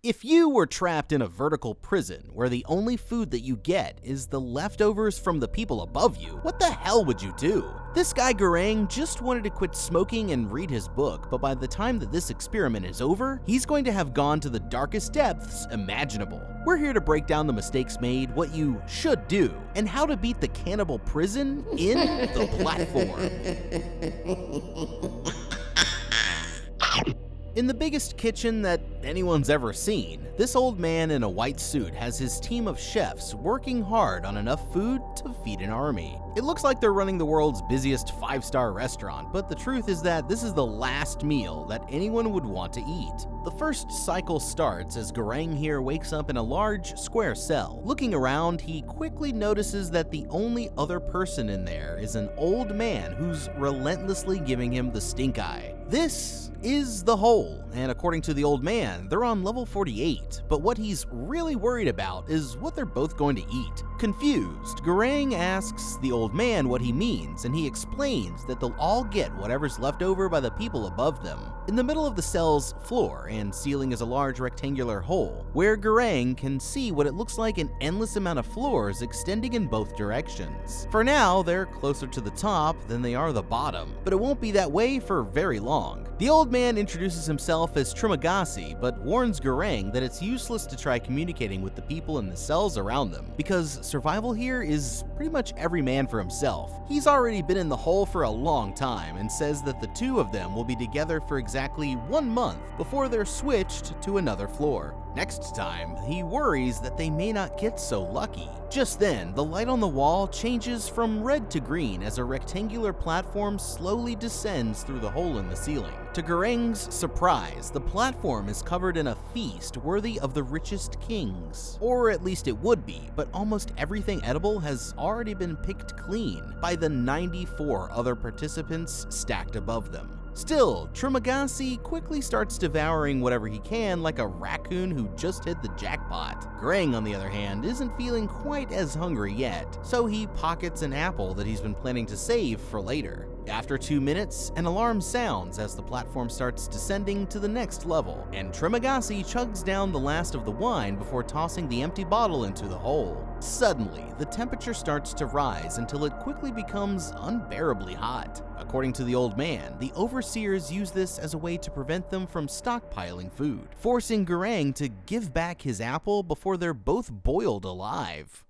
If you were trapped in a vertical prison where the only food that you get is the leftovers from the people above you, what the hell would you do? This guy Garang just wanted to quit smoking and read his book, but by the time that this experiment is over, he's going to have gone to the darkest depths imaginable. We're here to break down the mistakes made, what you should do, and how to beat the cannibal prison in the platform. In the biggest kitchen that anyone's ever seen, this old man in a white suit has his team of chefs working hard on enough food to feed an army. It looks like they're running the world's busiest 5-star restaurant, but the truth is that this is the last meal that anyone would want to eat. The first cycle starts as Garang here wakes up in a large square cell. Looking around, he quickly notices that the only other person in there is an old man who's relentlessly giving him the stink eye. This is the hole, and according to the old man, they're on level 48, but what he's really worried about is what they're both going to eat. Confused, Garang asks the old man what he means, and he explains that they'll all get whatever's left over by the people above them. In the middle of the cell's floor and ceiling is a large rectangular hole, where Garang can see what it looks like an endless amount of floors extending in both directions. For now, they're closer to the top than they are the bottom, but it won't be that way for very long. The old man introduces himself as Trimagasi, but warns Garang that it's useless to try communicating with the people in the cells around them, because survival here is pretty much every man for himself. He's already been in the hole for a long time and says that the two of them will be together for exactly 1 month before they're switched to another floor. Next time, he worries that they may not get so lucky. Just then, the light on the wall changes from red to green as a rectangular platform slowly descends through the hole in the ceiling. To Garang's surprise, the platform is covered in a feast worthy of the richest kings. Or at least it would be, but almost everything edible has already been picked clean by the 94 other participants stacked above them. Still, Trimagasi quickly starts devouring whatever he can like a raccoon who just hit the jackpot. Garang, on the other hand, isn't feeling quite as hungry yet, so he pockets an apple that he's been planning to save for later. After 2 minutes, an alarm sounds as the platform starts descending to the next level, and Trimagasi chugs down the last of the wine before tossing the empty bottle into the hole. Suddenly, the temperature starts to rise until it quickly becomes unbearably hot. According to the old man, the overseers use this as a way to prevent them from stockpiling food, forcing Garang to give back his apple before they're both boiled alive.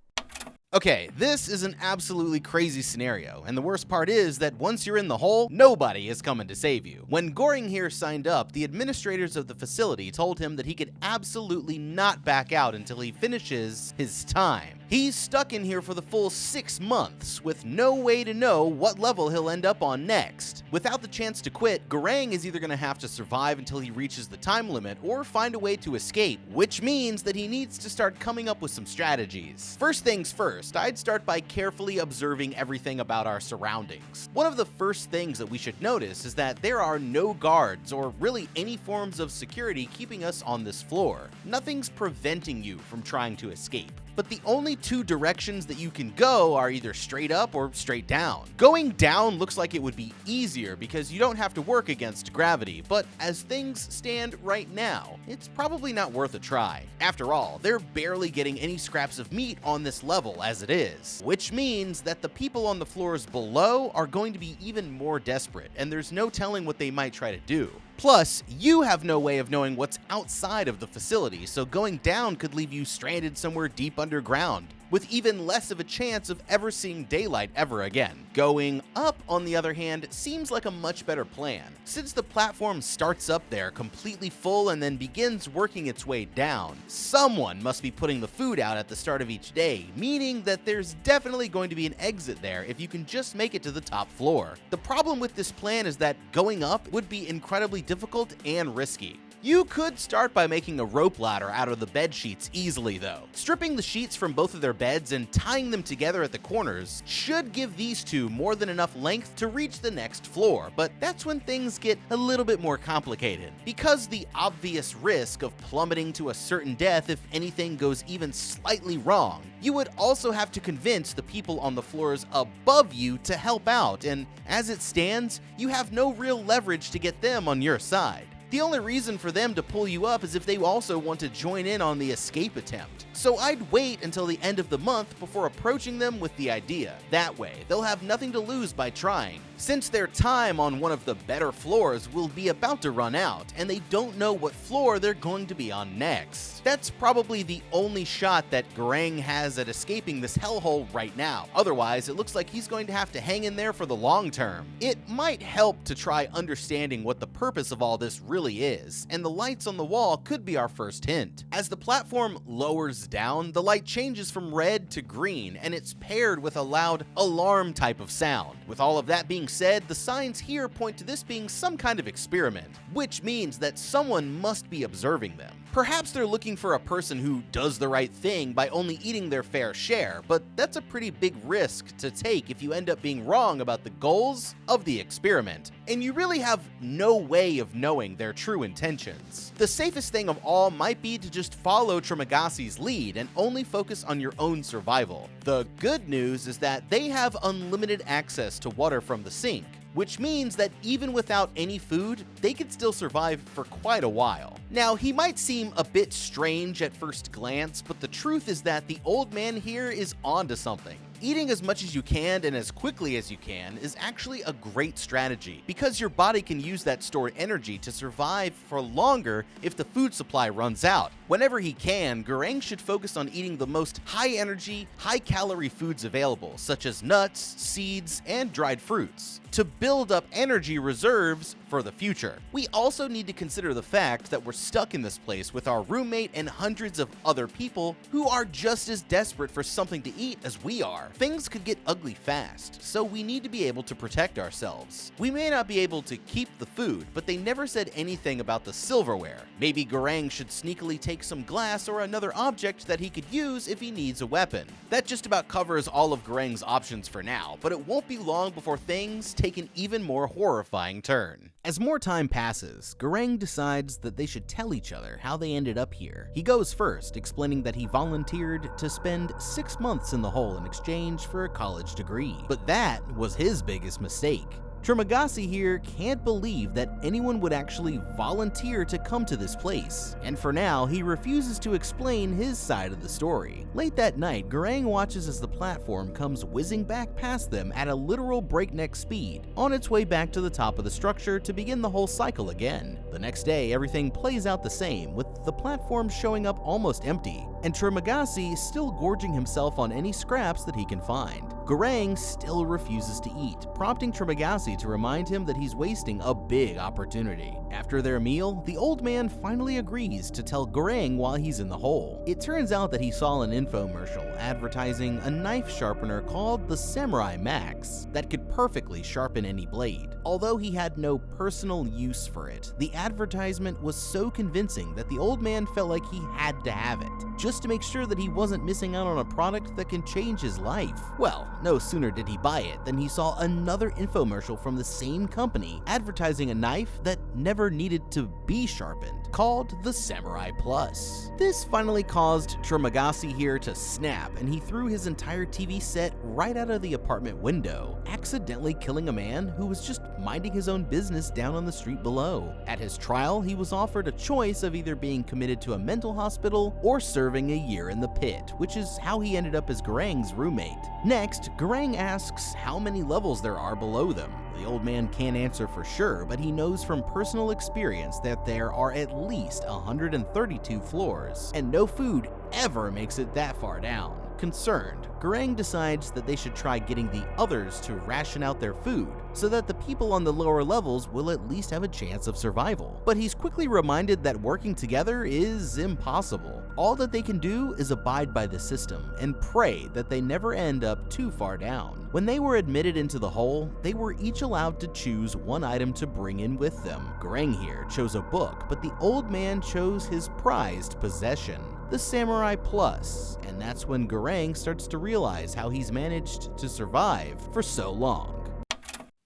Okay, this is an absolutely crazy scenario, and the worst part is that once you're in the hole, nobody is coming to save you. When Garang here signed up, the administrators of the facility told him that he could absolutely not back out until he finishes his time. He's stuck in here for the full 6 months, with no way to know what level he'll end up on next. Without the chance to quit, Garang is either going to have to survive until he reaches the time limit or find a way to escape, which means that he needs to start coming up with some strategies. First things first, I'd start by carefully observing everything about our surroundings. One of the first things that we should notice is that there are no guards or really any forms of security keeping us on this floor. Nothing's preventing you from trying to escape. But the only 2 directions that you can go are either straight up or straight down. Going down looks like it would be easier because you don't have to work against gravity, but as things stand right now, it's probably not worth a try. After all, they're barely getting any scraps of meat on this level as it is, which means that the people on the floors below are going to be even more desperate, and there's no telling what they might try to do. Plus, you have no way of knowing what's outside of the facility, so going down could leave you stranded somewhere deep underground, with even less of a chance of ever seeing daylight ever again. Going up, on the other hand, seems like a much better plan. Since the platform starts up there completely full and then begins working its way down, someone must be putting the food out at the start of each day, meaning that there's definitely going to be an exit there if you can just make it to the top floor. The problem with this plan is that going up would be incredibly difficult and risky. You could start by making a rope ladder out of the bed sheets easily though. Stripping the sheets from both of their beds and tying them together at the corners should give these two more than enough length to reach the next floor, but that's when things get a little bit more complicated. Because the obvious risk of plummeting to a certain death if anything goes even slightly wrong, you would also have to convince the people on the floors above you to help out, and as it stands, you have no real leverage to get them on your side. The only reason for them to pull you up is if they also want to join in on the escape attempt. So I'd wait until the end of the month before approaching them with the idea. That way, they'll have nothing to lose by trying, since their time on one of the better floors will be about to run out, and they don't know what floor they're going to be on next. That's probably the only shot that Garang has at escaping this hellhole right now. Otherwise, it looks like he's going to have to hang in there for the long term. It might help to try understanding what the purpose of all this really is, and the lights on the wall could be our first hint. As the platform lowers down, the light changes from red to green, and it's paired with a loud alarm type of sound. With all of that being said, the signs here point to this being some kind of experiment, which means that someone must be observing them. Perhaps they're looking for a person who does the right thing by only eating their fair share, but that's a pretty big risk to take if you end up being wrong about the goals of the experiment, and you really have no way of knowing their true intentions. The safest thing of all might be to just follow Trimagasi's lead and only focus on your own survival. The good news is that they have unlimited access to water from the sink, which means that even without any food, they could still survive for quite a while. Now, he might seem a bit strange at first glance, but the truth is that the old man here is onto something. Eating as much as you can and as quickly as you can is actually a great strategy, because your body can use that stored energy to survive for longer if the food supply runs out. Whenever he can, Garang should focus on eating the most high-energy, high-calorie foods available, such as nuts, seeds, and dried fruits, to build up energy reserves for the future. We also need to consider the fact that we're stuck in this place with our roommate and hundreds of other people who are just as desperate for something to eat as we are. Things could get ugly fast, so we need to be able to protect ourselves. We may not be able to keep the food, but they never said anything about the silverware. Maybe Garang should sneakily take some glass or another object that he could use if he needs a weapon. That just about covers all of Garang's options for now, but it won't be long before things take an even more horrifying turn. As more time passes, Garang decides that they should tell each other how they ended up here. He goes first, explaining that he volunteered to spend 6 months in the hole in exchange for a college degree. But that was his biggest mistake. Trimagasi here can't believe that anyone would actually volunteer to come to this place, and for now, he refuses to explain his side of the story. Late that night, Garang watches as the platform comes whizzing back past them at a literal breakneck speed, on its way back to the top of the structure to begin the whole cycle again. The next day, everything plays out the same, with the platform showing up almost empty, and Trimagasi still gorging himself on any scraps that he can find. Garang still refuses to eat, prompting Trimagasi to remind him that he's wasting a big opportunity. After their meal, the old man finally agrees to tell Garang while he's in the hole. It turns out that he saw an infomercial advertising a knife sharpener called the Samurai Max that could perfectly sharpen any blade. Although he had no personal use for it, the advertisement was so convincing that the old man felt like he had to have it, just to make sure that he wasn't missing out on a product that can change his life. Well, no sooner did he buy it than he saw another infomercial from the same company advertising a knife that never needed to be sharpened, called the Samurai Plus. This finally caused Trimagasi here to snap, and he threw his entire TV set right out of the apartment window, accidentally killing a man who was just minding his own business down on the street below. At his trial, he was offered a choice of either being committed to a mental hospital or serving a year in the pit, which is how he ended up as Garang's roommate. Next, Garang asks how many levels there are below them. The old man can't answer for sure, but he knows from personal experience that there are at least 132 floors, and no food ever makes it that far down. Concerned, Garang decides that they should try getting the others to ration out their food, so that the people on the lower levels will at least have a chance of survival. But he's quickly reminded that working together is impossible. All that they can do is abide by the system and pray that they never end up too far down. When they were admitted into the hole, they were each allowed to choose one item to bring in with them. Garang here chose a book, but the old man chose his prized possession, the Samurai Plus, and that's when Garang starts to realize how he's managed to survive for so long.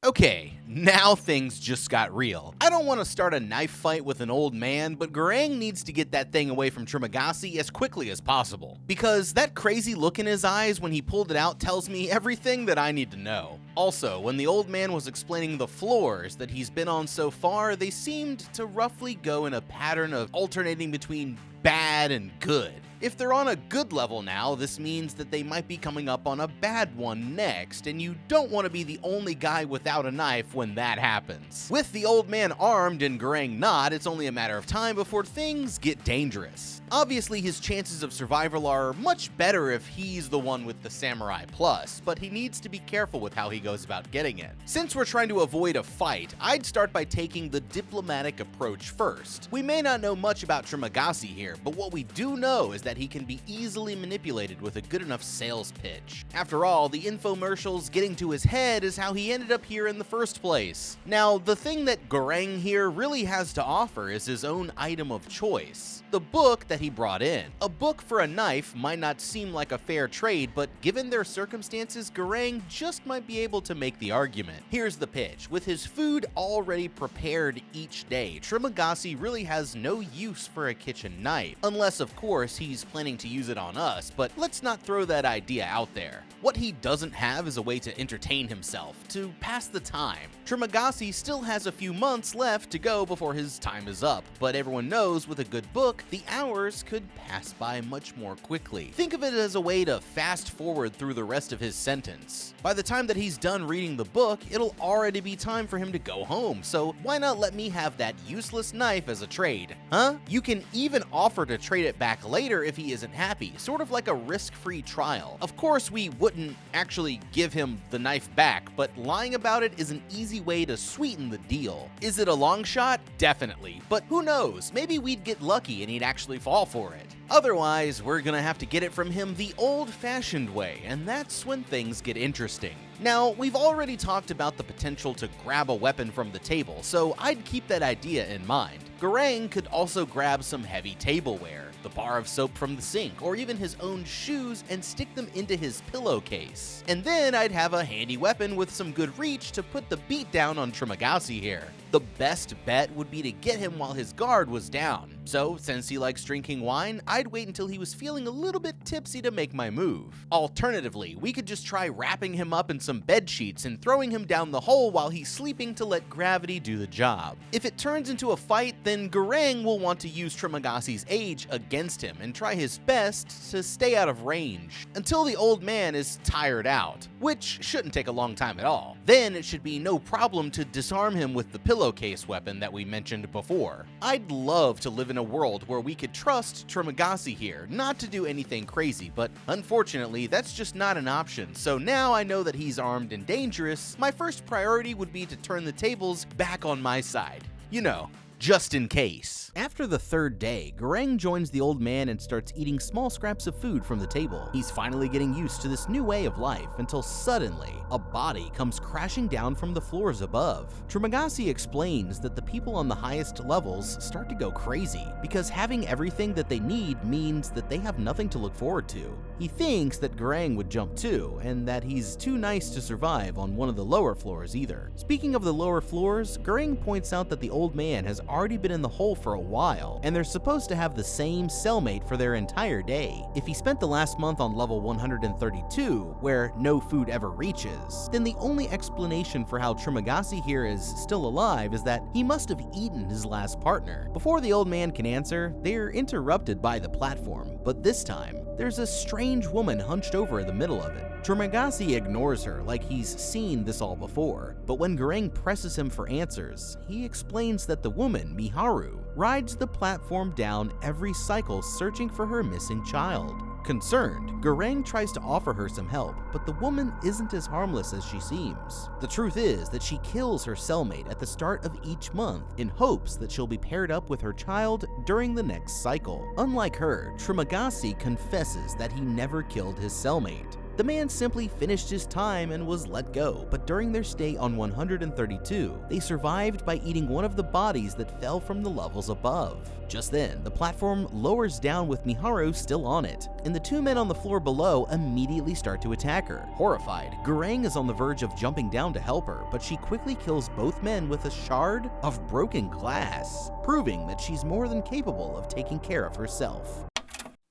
Okay, now things just got real. I don't want to start a knife fight with an old man, but Garang needs to get that thing away from Trimagasi as quickly as possible, because that crazy look in his eyes when he pulled it out tells me everything that I need to know. Also, when the old man was explaining the floors that he's been on so far, they seemed to roughly go in a pattern of alternating between bad and good. If they're on a good level now, this means that they might be coming up on a bad one next, and you don't want to be the only guy without a knife when that happens. With the old man armed and Garang not, it's only a matter of time before things get dangerous. Obviously, his chances of survival are much better if he's the one with the Samurai Plus, but he needs to be careful with how he goes about getting it. Since we're trying to avoid a fight, I'd start by taking the diplomatic approach first. We may not know much about Trimagasi here, but what we do know is that he can be easily manipulated with a good enough sales pitch. After all, the infomercials getting to his head is how he ended up here in the first place. Now, the thing that Garang here really has to offer is his own item of choice, the book that he brought in. A book for a knife might not seem like a fair trade, but given their circumstances, Garang just might be able to make the argument. Here's the pitch. With his food already prepared each day, Trimagasi really has no use for a kitchen knife, unless of course he's planning to use it on us, but let's not throw that idea out there. What he doesn't have is a way to entertain himself, to pass the time. Trimagasi still has a few months left to go before his time is up, but everyone knows with a good book, the hours could pass by much more quickly. Think of it as a way to fast forward through the rest of his sentence. By the time that he's done reading the book, it'll already be time for him to go home, so why not let me have that useless knife as a trade, huh? You can even offer to trade it back later if he isn't happy, sort of like a risk-free trial. Of course, we wouldn't actually give him the knife back, but lying about it is an easy way to sweeten the deal. Is it a long shot? Definitely, but who knows, maybe we'd get lucky and he'd actually fall for it. Otherwise, we're gonna have to get it from him the old-fashioned way, and that's when things get interesting. Now, we've already talked about the potential to grab a weapon from the table, so I'd keep that idea in mind. Garang could also grab some heavy tableware, the bar of soap from the sink, or even his own shoes and stick them into his pillowcase. And then I'd have a handy weapon with some good reach to put the beat down on Trimagasi here. The best bet would be to get him while his guard was down. So, since he likes drinking wine, I'd wait until he was feeling a little bit tipsy to make my move. Alternatively, we could just try wrapping him up in some bed sheets and throwing him down the hole while he's sleeping to let gravity do the job. If it turns into a fight, then Garang will want to use Trimagasi's age against him and try his best to stay out of range until the old man is tired out, which shouldn't take a long time at all. Then it should be no problem to disarm him with the pillowcase weapon that we mentioned before. I'd love to live in a world where we could trust Trimagasi here, not to do anything crazy, but unfortunately that's just not an option. So now I know that he's armed and dangerous, my first priority would be to turn the tables back on my side. You know, just in case. After the third day, Garang joins the old man and starts eating small scraps of food from the table. He's finally getting used to this new way of life until suddenly, a body comes crashing down from the floors above. Trimagasi explains that the people on the highest levels start to go crazy because having everything that they need means that they have nothing to look forward to. He thinks that Garang would jump too, and that he's too nice to survive on one of the lower floors either. Speaking of the lower floors, Garang points out that the old man has already been in the hole for a while, and they're supposed to have the same cellmate for their entire day. If he spent the last month on level 132, where no food ever reaches, then the only explanation for how Trimagasi here is still alive is that he must have eaten his last partner. Before the old man can answer, they're interrupted by the platform, but this time, there's a strange woman hunched over in the middle of it. Trimagasi ignores her like he's seen this all before, but when Garang presses him for answers, he explains that the woman, Miharu, rides the platform down every cycle searching for her missing child. Concerned, Garang tries to offer her some help, but the woman isn't as harmless as she seems. The truth is that she kills her cellmate at the start of each month in hopes that she'll be paired up with her child during the next cycle. Unlike her, Trimagasi confesses that he never killed his cellmate. The man simply finished his time and was let go, but during their stay on 132, they survived by eating one of the bodies that fell from the levels above. Just then, the platform lowers down with Miharu still on it, and the two men on the floor below immediately start to attack her. Horrified, Garang is on the verge of jumping down to help her, but she quickly kills both men with a shard of broken glass, proving that she's more than capable of taking care of herself.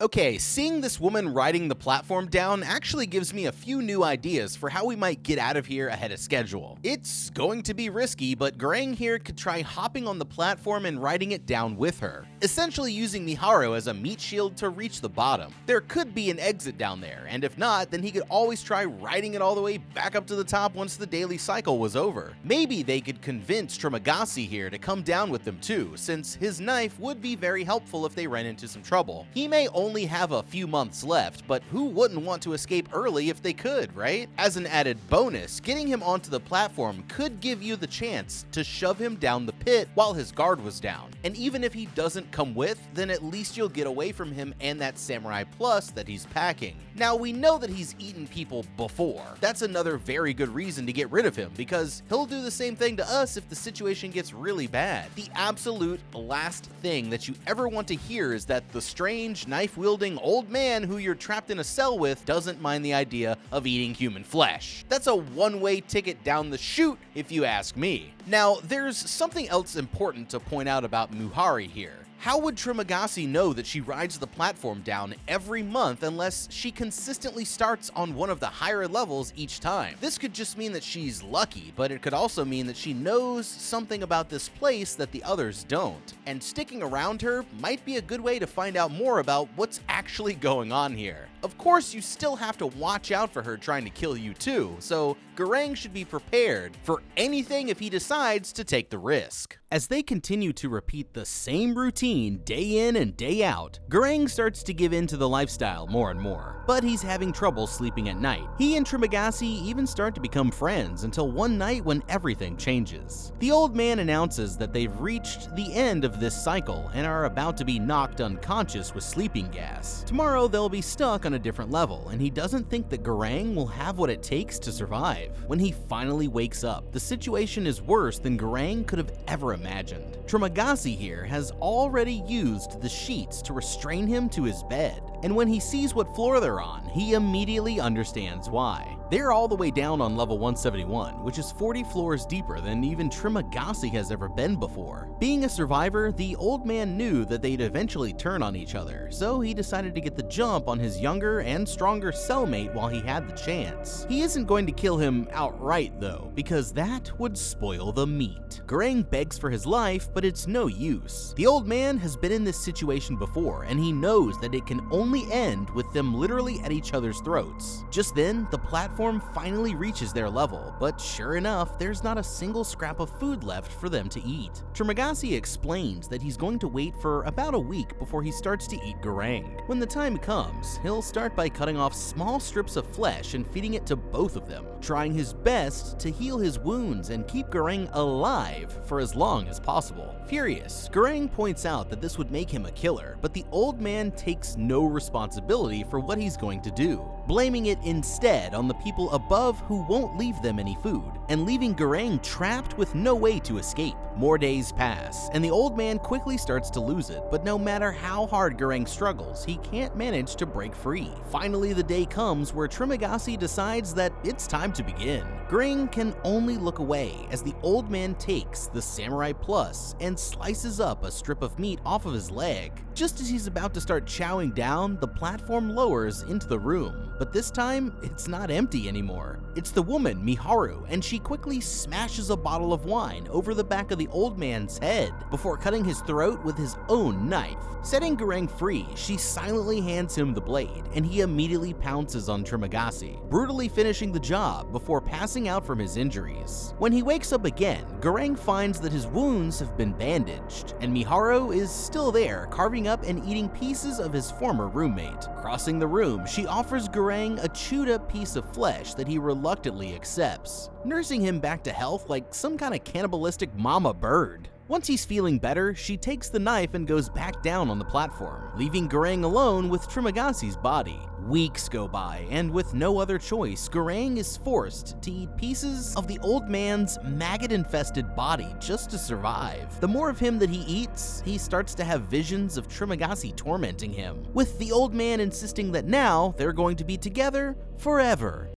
Okay, seeing this woman riding the platform down actually gives me a few new ideas for how we might get out of here ahead of schedule. It's going to be risky, but Garang here could try hopping on the platform and riding it down with her, essentially using Miharu as a meat shield to reach the bottom. There could be an exit down there, and if not, then he could always try riding it all the way back up to the top once the daily cycle was over. Maybe they could convince Trimagasi here to come down with them too, since his knife would be very helpful if they ran into some trouble. He may only have a few months left, but who wouldn't want to escape early if they could, right? As an added bonus, getting him onto the platform could give you the chance to shove him down the pit while his guard was down. And even if he doesn't come with, then at least you'll get away from him and that Samurai Plus that he's packing. Now, we know that he's eaten people before. That's another very good reason to get rid of him, because he'll do the same thing to us if the situation gets really bad. The absolute last thing that you ever want to hear is that the strange, knife-wielding old man who you're trapped in a cell with doesn't mind the idea of eating human flesh. That's a one-way ticket down the chute, if you ask me. Now, there's something else important to point out about Miharu here. How would Trimagasi know that she rides the platform down every month unless she consistently starts on one of the higher levels each time? This could just mean that she's lucky, but it could also mean that she knows something about this place that the others don't. And sticking around her might be a good way to find out more about what's actually going on here. Of course, you still have to watch out for her trying to kill you too, so Garang should be prepared for anything if he decides to take the risk. As they continue to repeat the same routine day in and day out, Garang starts to give in to the lifestyle more and more, but he's having trouble sleeping at night. He and Trimagasi even start to become friends until one night when everything changes. The old man announces that they've reached the end of this cycle and are about to be knocked unconscious with sleeping gas. Tomorrow they'll be stuck on a different level, and he doesn't think that Garang will have what it takes to survive. When he finally wakes up, the situation is worse than Garang could have ever imagined. Trimagasi here has already used the sheets to restrain him to his bed, and when he sees what floor they're on, he immediately understands why. They're all the way down on level 171, which is 40 floors deeper than even Trimagasi has ever been before. Being a survivor, the old man knew that they'd eventually turn on each other, so he decided to get the jump on his younger and stronger cellmate while he had the chance. He isn't going to kill him outright though, because that would spoil the meat. Garang begs for his life, but it's no use. The old man has been in this situation before, and he knows that it can only end with them literally at each other's throats. Just then, the platform finally reaches their level, but sure enough, there's not a single scrap of food left for them to eat. Trimagasi explains that he's going to wait for about a week before he starts to eat Garang. When the time comes, he'll start by cutting off small strips of flesh and feeding it to both of them, trying his best to heal his wounds and keep Garang alive for as long as possible. Furious, Garang points out that this would make him a killer, but the old man takes no responsibility for what he's going to do, blaming it instead on the people above who won't leave them any food, and leaving Garang trapped with no way to escape. More days pass, and the old man quickly starts to lose it, but no matter how hard Garang struggles, he can't manage to break free. Finally, the day comes where Trimagasi decides that it's time to begin. Garang can only look away as the old man takes the Samurai Plus and slices up a strip of meat off of his leg. Just as he's about to start chowing down, the platform lowers into the room, but this time, it's not empty anymore. It's the woman, Miharu, and she quickly smashes a bottle of wine over the back of the old man's head before cutting his throat with his own knife. Setting Garang free, she silently hands him the blade, and he immediately pounces on Trimagasi, brutally finishing the job before passing out from his injuries. When he wakes up again, Garang finds that his wounds have been bandaged, and Miharu is still there, carving up and eating pieces of his former roommate. Crossing the room, she offers Garang a chewed-up piece of flesh that he reluctantly accepts, nursing him back to health like some kind of cannibalistic mama bird. Once he's feeling better, she takes the knife and goes back down on the platform, leaving Garang alone with Trimagasi's body. Weeks go by, and with no other choice, Garang is forced to eat pieces of the old man's maggot-infested body just to survive. The more of him that he eats, he starts to have visions of Trimagasi tormenting him, with the old man insisting that now they're going to be together forever.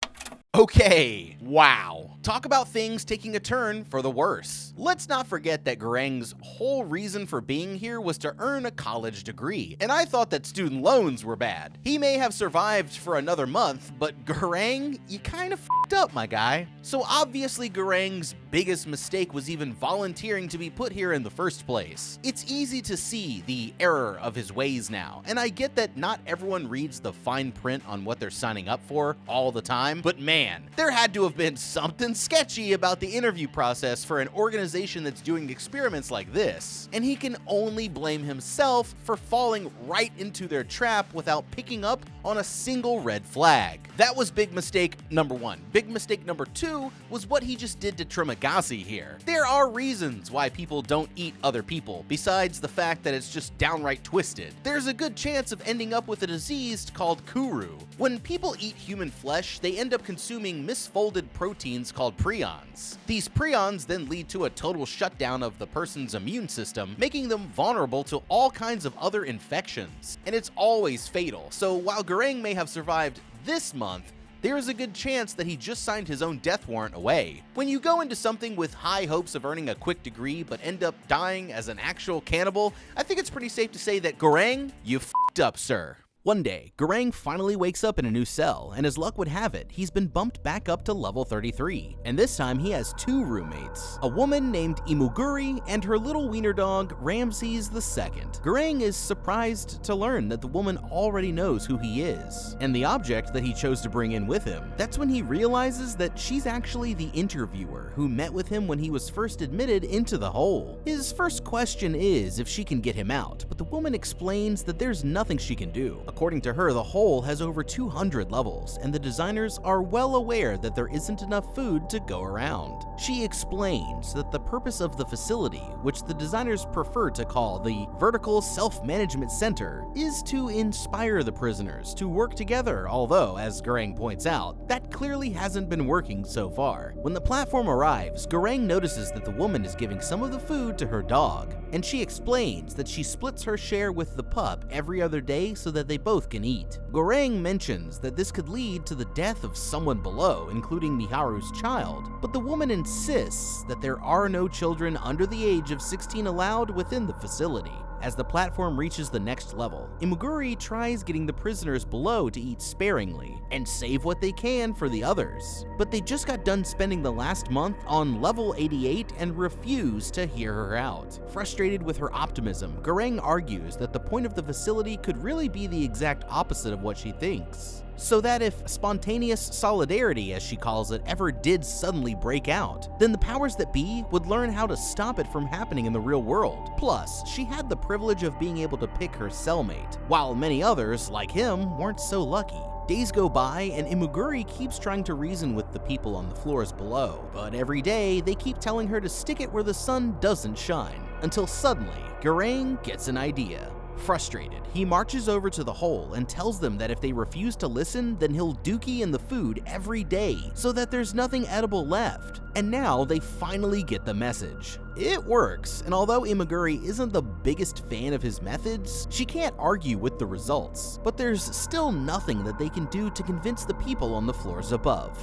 Okay, wow. Talk about things taking a turn for the worse. Let's not forget that Garang's whole reason for being here was to earn a college degree, and I thought that student loans were bad. He may have survived for another month, but Garang, you kind of f***ed up, my guy. So obviously Garang's biggest mistake was even volunteering to be put here in the first place. It's easy to see the error of his ways now, and I get that not everyone reads the fine print on what they're signing up for all the time, but man, there had to have been something sketchy about the interview process for an organization that's doing experiments like this, and he can only blame himself for falling right into their trap without picking up on a single red flag. That was big mistake number one. Big mistake number two was what he just did to Trimagasi here. There are reasons why people don't eat other people, besides the fact that it's just downright twisted. There's a good chance of ending up with a disease called Kuru. When people eat human flesh, they end up consuming misfolded proteins called prions. These prions then lead to a total shutdown of the person's immune system, making them vulnerable to all kinds of other infections. And it's always fatal, so while Garang may have survived this month, there is a good chance that he just signed his own death warrant away. When you go into something with high hopes of earning a quick degree but end up dying as an actual cannibal, I think it's pretty safe to say that Garang, you f***ed up, sir. One day, Garang finally wakes up in a new cell, and as luck would have it, he's been bumped back up to level 33. And this time he has two roommates, a woman named Imogiri and her little wiener dog, Ramses II. Garang is surprised to learn that the woman already knows who he is, and the object that he chose to bring in with him. That's when he realizes that she's actually the interviewer who met with him when he was first admitted into the hole. His first question is if she can get him out, but the woman explains that there's nothing she can do. According to her, the hole has over 200 levels, and the designers are well aware that there isn't enough food to go around. She explains that the purpose of the facility, which the designers prefer to call the Vertical Self-Management Center, is to inspire the prisoners to work together, although, as Garang points out, that clearly hasn't been working so far. When the platform arrives, Garang notices that the woman is giving some of the food to her dog, and she explains that she splits her share with the pup every other day so that they both can eat. Garang mentions that this could lead to the death of someone below, including Miharu's child, but the woman insists that there are no children under the age of 16 allowed within the facility. As the platform reaches the next level, Imogiri tries getting the prisoners below to eat sparingly and save what they can for the others. But they just got done spending the last month on level 88 and refuse to hear her out. Frustrated with her optimism, Garang argues that the point of the facility could really be the exact opposite of what she thinks. So that if spontaneous solidarity, as she calls it, ever did suddenly break out, then the powers that be would learn how to stop it from happening in the real world. Plus, she had the privilege of being able to pick her cellmate, while many others, like him, weren't so lucky. Days go by, and Imogiri keeps trying to reason with the people on the floors below, but every day they keep telling her to stick it where the sun doesn't shine, until suddenly, Garang gets an idea. Frustrated, he marches over to the hole and tells them that if they refuse to listen, then he'll dookie in the food every day so that there's nothing edible left. And now they finally get the message. It works, and although Imogiri isn't the biggest fan of his methods, she can't argue with the results. But there's still nothing that they can do to convince the people on the floors above.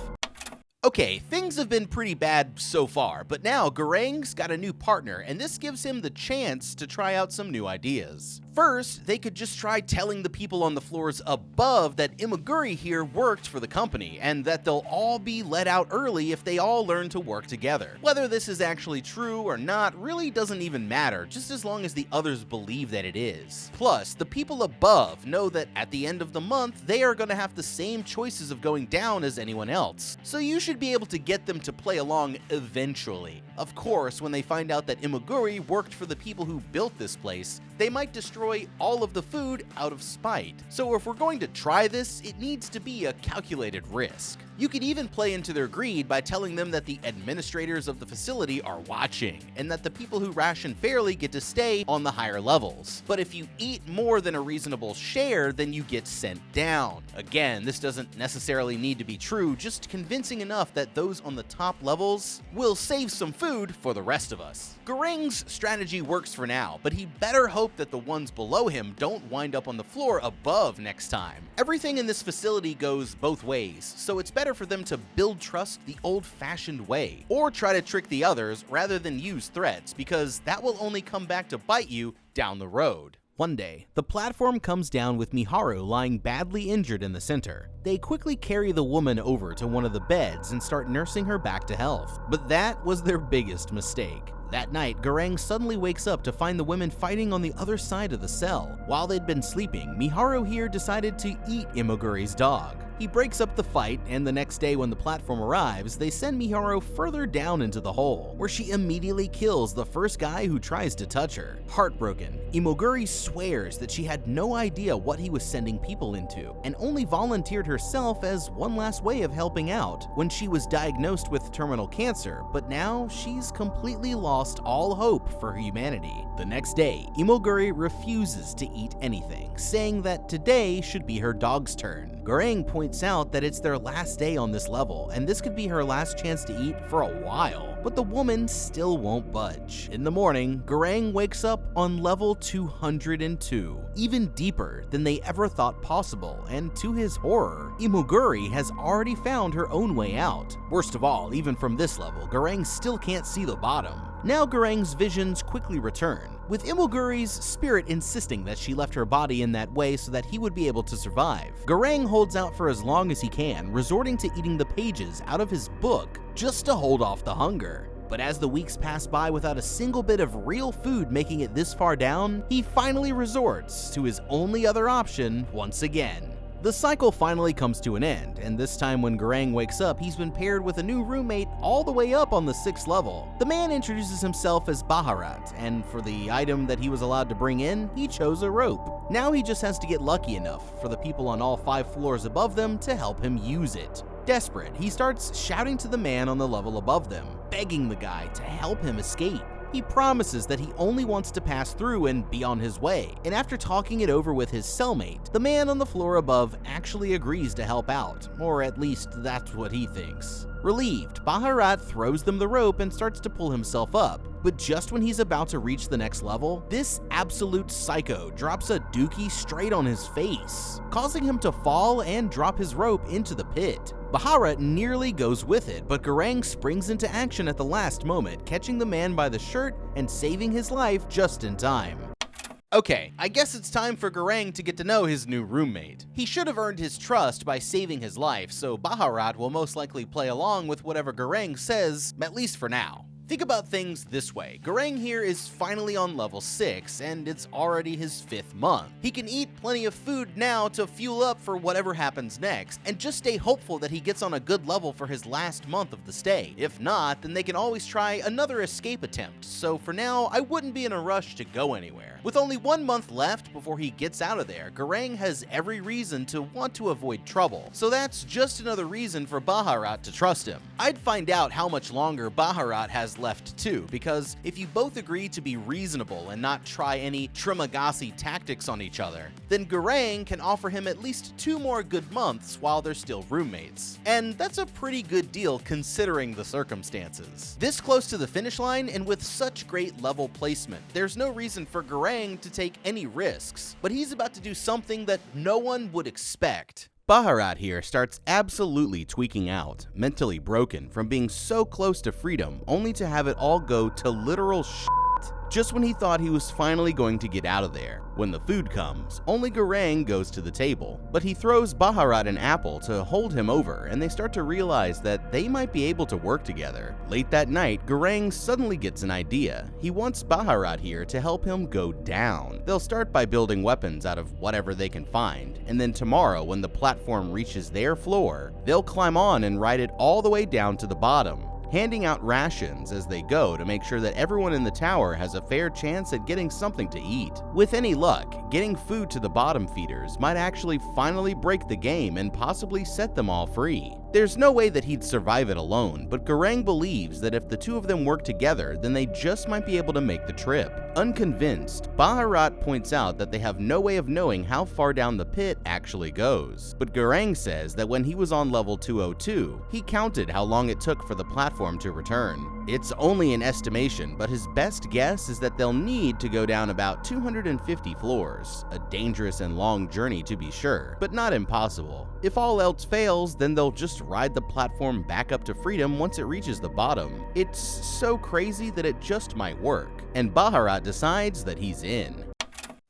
Okay, things have been pretty bad so far, but now Garang's got a new partner, and this gives him the chance to try out some new ideas. First, they could just try telling the people on the floors above that Imogiri here worked for the company, and that they'll all be let out early if they all learn to work together. Whether this is actually true or not really doesn't even matter, just as long as the others believe that it is. Plus, the people above know that at the end of the month, they are going to have the same choices of going down as anyone else, so you should be able to get them to play along eventually. Of course, when they find out that Imogiri worked for the people who built this place, they might destroy all of the food out of spite. So if we're going to try this, it needs to be a calculated risk. You could even play into their greed by telling them that the administrators of the facility are watching, and that the people who ration fairly get to stay on the higher levels. But if you eat more than a reasonable share, then you get sent down. Again, this doesn't necessarily need to be true, just convincing enough that those on the top levels will save some food for the rest of us. Garang's strategy works for now, but he better hope that the ones below him don't wind up on the floor above next time. Everything in this facility goes both ways, so it's better better for them to build trust the old-fashioned way, or try to trick the others rather than use threats, because that will only come back to bite you down the road. One day, the platform comes down with Miharu lying badly injured in the center. They quickly carry the woman over to one of the beds and start nursing her back to health. But that was their biggest mistake. That night, Garang suddenly wakes up to find the women fighting on the other side of the cell. While they'd been sleeping, Miharu here decided to eat Imogiri's dog. He breaks up the fight, and the next day when the platform arrives, they send Miharu further down into the hole, where she immediately kills the first guy who tries to touch her. Heartbroken, Imogiri swears that she had no idea what he was sending people into, and only volunteered herself as one last way of helping out when she was diagnosed with terminal cancer, but now she's completely lost all hope for humanity. The next day, Imogiri refuses to eat anything, saying that today should be her dog's turn. Garang points out that it's their last day on this level, and this could be her last chance to eat for a while, but the woman still won't budge. In the morning, Garang wakes up on level 202, even deeper than they ever thought possible, and to his horror, Imogiri has already found her own way out. Worst of all, even from this level, Garang still can't see the bottom. Now Garang's visions quickly return, with Imogiri's spirit insisting that she left her body in that way so that he would be able to survive. Garang holds out for as long as he can, resorting to eating the pages out of his book just to hold off the hunger. But as the weeks pass by without a single bit of real food making it this far down, he finally resorts to his only other option once again. The cycle finally comes to an end, and this time when Garang wakes up, he's been paired with a new roommate all the way up on the 6th level. The man introduces himself as Baharat, and for the item that he was allowed to bring in, he chose a rope. Now he just has to get lucky enough for the people on all 5 floors above them to help him use it. Desperate, he starts shouting to the man on the level above them, begging the guy to help him escape. He promises that he only wants to pass through and be on his way, and after talking it over with his cellmate, the man on the floor above actually agrees to help out, or at least that's what he thinks. Relieved, Baharat throws them the rope and starts to pull himself up, but just when he's about to reach the next level, this absolute psycho drops a dookie straight on his face, causing him to fall and drop his rope into the pit. Baharat nearly goes with it, but Garang springs into action at the last moment, catching the man by the shirt and saving his life just in time. Okay, I guess it's time for Garang to get to know his new roommate. He should have earned his trust by saving his life, so Baharat will most likely play along with whatever Garang says, at least for now. Think about things this way. Garang here is finally on level 6, and it's already his 5th month. He can eat plenty of food now to fuel up for whatever happens next, and just stay hopeful that he gets on a good level for his last month of the stay. If not, then they can always try another escape attempt, so for now, I wouldn't be in a rush to go anywhere. With only 1 month left before he gets out of there, Garang has every reason to want to avoid trouble, so that's just another reason for Baharat to trust him. I'd find out how much longer Baharat has left too, because if you both agree to be reasonable and not try any Trimagasi tactics on each other, then Garang can offer him at least 2 more good months while they're still roommates. And that's a pretty good deal considering the circumstances. This close to the finish line and with such great level placement, there's no reason for Garang to take any risks, but he's about to do something that no one would expect. Baharat here starts absolutely tweaking out, mentally broken from being so close to freedom only to have it all go to literal shit just when he thought he was finally going to get out of there. When the food comes, only Garang goes to the table, but he throws Baharat an apple to hold him over, and they start to realize that they might be able to work together. Late that night, Garang suddenly gets an idea. He wants Baharat here to help him go down. They'll start by building weapons out of whatever they can find, and then tomorrow when the platform reaches their floor, they'll climb on and ride it all the way down to the bottom, handing out rations as they go to make sure that everyone in the tower has a fair chance at getting something to eat. With any luck, getting food to the bottom feeders might actually finally break the game and possibly set them all free. There's no way that he'd survive it alone, but Garang believes that if the two of them work together, then they just might be able to make the trip. Unconvinced, Baharat points out that they have no way of knowing how far down the pit actually goes. But Garang says that when he was on level 202, he counted how long it took for the platform to return. It's only an estimation, but his best guess is that they'll need to go down about 250 floors. A dangerous and long journey to be sure, but not impossible. If all else fails, then they'll just ride the platform back up to freedom once it reaches the bottom. It's so crazy that it just might work, and Baharat decides that he's in.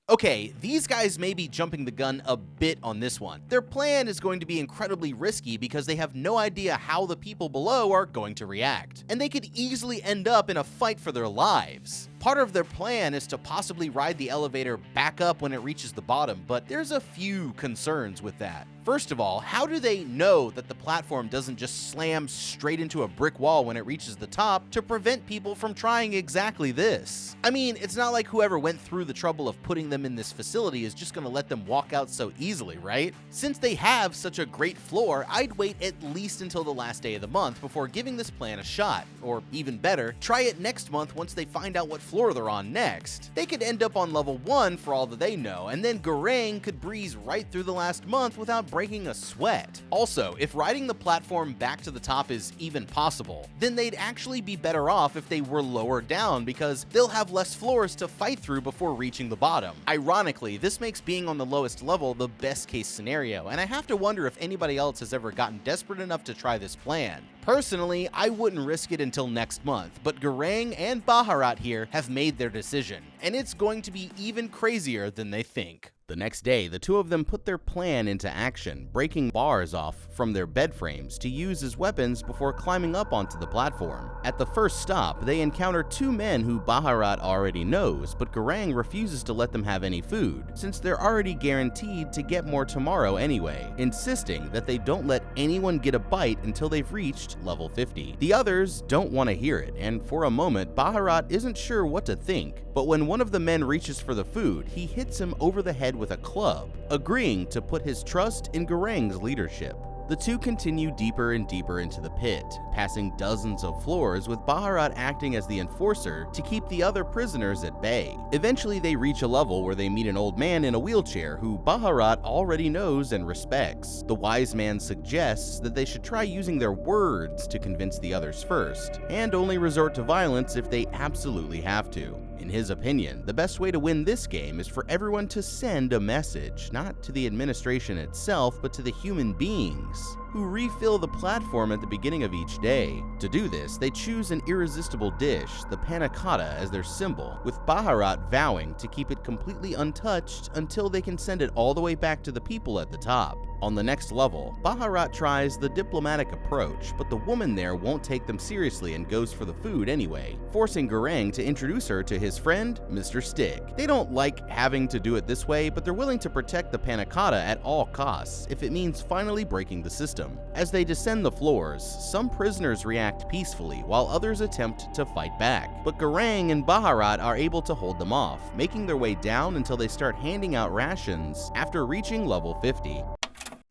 Okay, these guys may be jumping the gun a bit on this one. Their plan is going to be incredibly risky because they have no idea how the people below are going to react, and they could easily end up in a fight for their lives. Part of their plan is to possibly ride the elevator back up when it reaches the bottom, but there's a few concerns with that. First of all, how do they know that the platform doesn't just slam straight into a brick wall when it reaches the top to prevent people from trying exactly this? I mean, it's not like whoever went through the trouble of putting them in this facility is just gonna let them walk out so easily, right? Since they have such a great floor, I'd wait at least until the last day of the month before giving this plan a shot. Or even better, try it next month once they find out what floor they're on next. They could end up on level 1 for all that they know, and then Garang could breeze right through the last month without breaking a sweat. Also, if riding the platform back to the top is even possible, then they'd actually be better off if they were lower down because they'll have less floors to fight through before reaching the bottom. Ironically, this makes being on the lowest level the best case scenario, and I have to wonder if anybody else has ever gotten desperate enough to try this plan. Personally, I wouldn't risk it until next month, but Garang and Baharat here have made their decision, and it's going to be even crazier than they think. The next day, the two of them put their plan into action, breaking bars off from their bed frames to use as weapons before climbing up onto the platform. At the first stop, they encounter two men who Baharat already knows, but Garang refuses to let them have any food, since they're already guaranteed to get more tomorrow anyway, insisting that they don't let anyone get a bite until they've reached level 50. The others don't want to hear it, and for a moment, Baharat isn't sure what to think, but when one of the men reaches for the food, he hits him over the head with a club, agreeing to put his trust in Garang's leadership. The two continue deeper and deeper into the pit, passing dozens of floors with Baharat acting as the enforcer to keep the other prisoners at bay. Eventually they reach a level where they meet an old man in a wheelchair who Baharat already knows and respects. The wise man suggests that they should try using their words to convince the others first, and only resort to violence if they absolutely have to. In his opinion, the best way to win this game is for everyone to send a message, not to the administration itself, but to the human beings who refill the platform at the beginning of each day. To do this, they choose an irresistible dish, the panna cotta, as their symbol, with Baharat vowing to keep it completely untouched until they can send it all the way back to the people at the top. On the next level, Baharat tries the diplomatic approach, but the woman there won't take them seriously and goes for the food anyway, forcing Garang to introduce her to his friend, Mr. Stick. They don't like having to do it this way, but they're willing to protect the panna cotta at all costs if it means finally breaking the system. As they descend the floors, some prisoners react peacefully while others attempt to fight back, but Garang and Baharat are able to hold them off, making their way down until they start handing out rations after reaching level 50.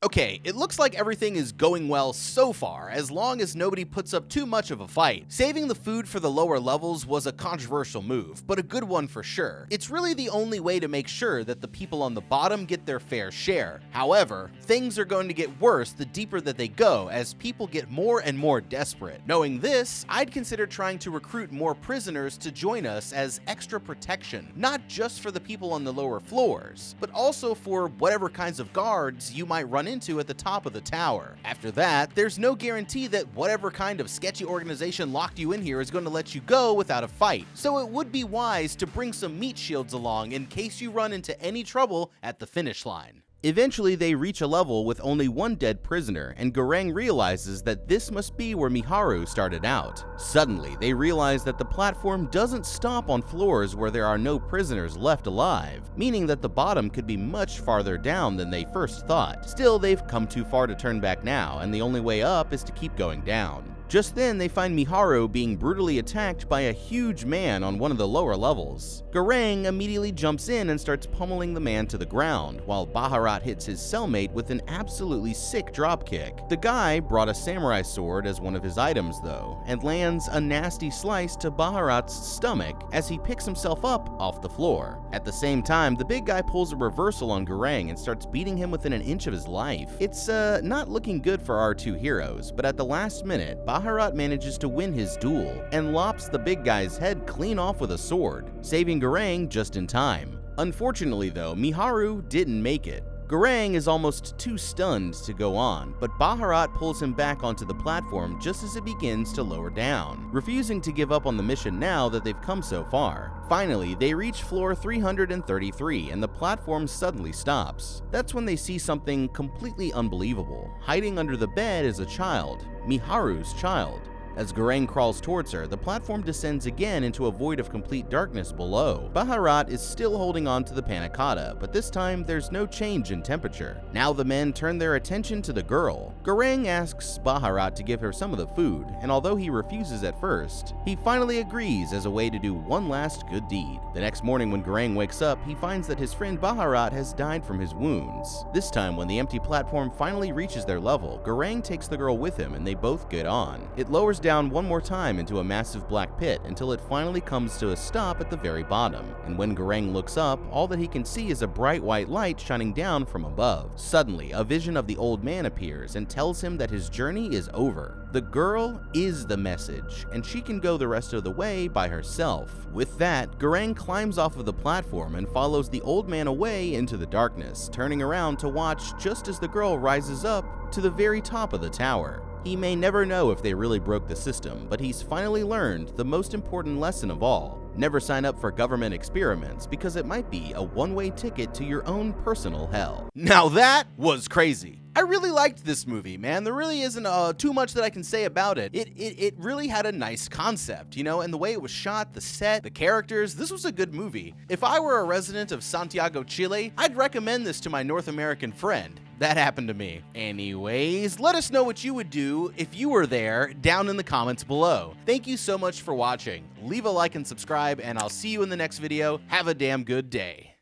Okay, it looks like everything is going well so far, as long as nobody puts up too much of a fight. Saving the food for the lower levels was a controversial move, but a good one for sure. It's really the only way to make sure that the people on the bottom get their fair share. However, things are going to get worse the deeper that they go, as people get more and more desperate. Knowing this, I'd consider trying to recruit more prisoners to join us as extra protection, not just for the people on the lower floors, but also for whatever kinds of guards you might run into at the top of the tower. After that, there's no guarantee that whatever kind of sketchy organization locked you in here is going to let you go without a fight, so it would be wise to bring some meat shields along in case you run into any trouble at the finish line. Eventually, they reach a level with only one dead prisoner, and Garang realizes that this must be where Miharu started out. Suddenly, they realize that the platform doesn't stop on floors where there are no prisoners left alive, meaning that the bottom could be much farther down than they first thought. Still, they've come too far to turn back now, and the only way up is to keep going down. Just then, they find Miharu being brutally attacked by a huge man on one of the lower levels. Garang immediately jumps in and starts pummeling the man to the ground, while Baharat hits his cellmate with an absolutely sick dropkick. The guy brought a samurai sword as one of his items though, and lands a nasty slice to Baharat's stomach as he picks himself up off the floor. At the same time, the big guy pulls a reversal on Garang and starts beating him within an inch of his life. It's not looking good for our two heroes, but at the last minute, Baharat manages to win his duel and lops the big guy's head clean off with a sword, saving Garang just in time. Unfortunately though, Miharu didn't make it. Garang is almost too stunned to go on, but Baharat pulls him back onto the platform just as it begins to lower down, refusing to give up on the mission now that they've come so far. Finally, they reach floor 333 and the platform suddenly stops. That's when they see something completely unbelievable. Hiding under the bed is a child, Miharu's child. As Garang crawls towards her, the platform descends again into a void of complete darkness below. Baharat is still holding on to the panna cotta, but this time there's no change in temperature. Now the men turn their attention to the girl. Garang asks Baharat to give her some of the food, and although he refuses at first, he finally agrees as a way to do one last good deed. The next morning when Garang wakes up, he finds that his friend Baharat has died from his wounds. This time when the empty platform finally reaches their level, Garang takes the girl with him and they both get on. It lowers down one more time into a massive black pit until it finally comes to a stop at the very bottom. And when Garang looks up, all that he can see is a bright white light shining down from above. Suddenly, a vision of the old man appears and tells him that his journey is over. The girl is the message, and she can go the rest of the way by herself. With that, Garang climbs off of the platform and follows the old man away into the darkness, turning around to watch just as the girl rises up to the very top of the tower. He may never know if they really broke the system, but he's finally learned the most important lesson of all. Never sign up for government experiments because it might be a one-way ticket to your own personal hell. Now that was crazy. I really liked this movie, man. There really isn't too much that I can say about it. It really had a nice concept, you know, and the way it was shot, the set, the characters, this was a good movie. If I were a resident of Santiago, Chile, I'd recommend this to my North American friend. That happened to me. Anyways, let us know what you would do if you were there down in the comments below. Thank you so much for watching. Leave a like and subscribe, and I'll see you in the next video. Have a damn good day.